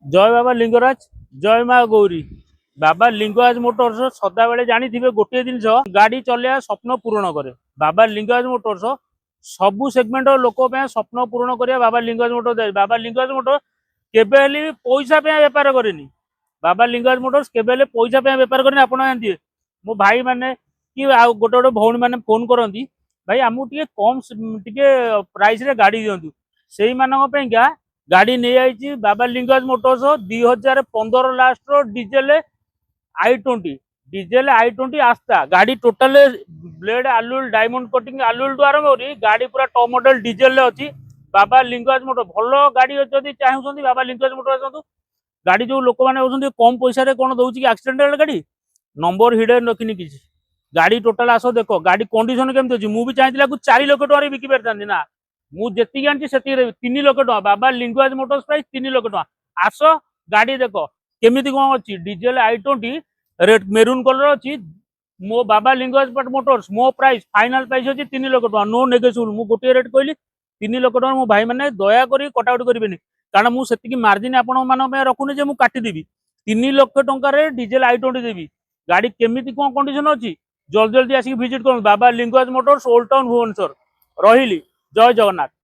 जय बाबा लिंगराज, जय माँ गौरी। बाबा लिंगराज मोटर्स सदा बेले जानी थे गोटे जिन गाड़ी चलया स्वप्न पूरण करे। बाबा लिंगराज मोटर्स सबु सेगमेंट लोक स्वप्न पूरण कर बाबा लिंगराज मोटर्स। बाबा लिंगराज मोटर्स केबे पैसा बेपार करेनि। बाबा लिंगराज मोटर्स केबे पैसा बेपार करेनि। आप जानते मो भाई मैंने कि गोटे गोटे भौणी मैंने फोन करती भाई आमको टे कम टे प्राइस रे गाड़ी दिंतु से गाड़ी नहीं आई। बाबा लिंगराज मोटर्स 2015 लास्ट रो डीजेल i20 आस्था गाड़ी टोटल ब्लेड आलुल डायमंड कटिंग आलुल आरंभ गाड़ी पूरा टॉप मॉडल डीजेल अच्छी। बाबा लिंगराज मोटर भल गाड़ी जब चाहूँ बाबा लिंगराज मोटर आसतु। गाड़ी जो लोक मैंने कम पैसा कौन दौर कि एक्सीडेंट गाड़ी नंबर हिडन रखनी किसी गाड़ी टोटाल आस देख गाड़ी कंडीशन केमती अच्छी। मुझे चाहिए 4 लाख टकर बिकी पारि ना मुझे जानती से 3 लाख टका। बाबा लिंगराज मोटर्स प्राइस 3 लाख टका। आस गाड़ी देख केमी कौन अच्छी diesel i20 red maroon colour अच्छी। मो बाबा लिंगराज मोटर्स मो प्राइस फाइनाल प्राइस अच्छी 3 लाख टका नो नेगोशिएबल। मुझे गोटे रेट कहली 3 लाख टका। मो भाई मैंने दया कर कटाकट करेंगे कारण मुझे मार्जिन आपण रखुनी मुझे काटिदेवी 3 लाख टकर डीजेल i20 देवी। गाड़ी केमी कौन कंडीशन अच्छी जल्दी जल्दी आसिक भिजिट कर Baba Lingaraj motors old town Bhubaneswar रही। जय जगन्नाथ।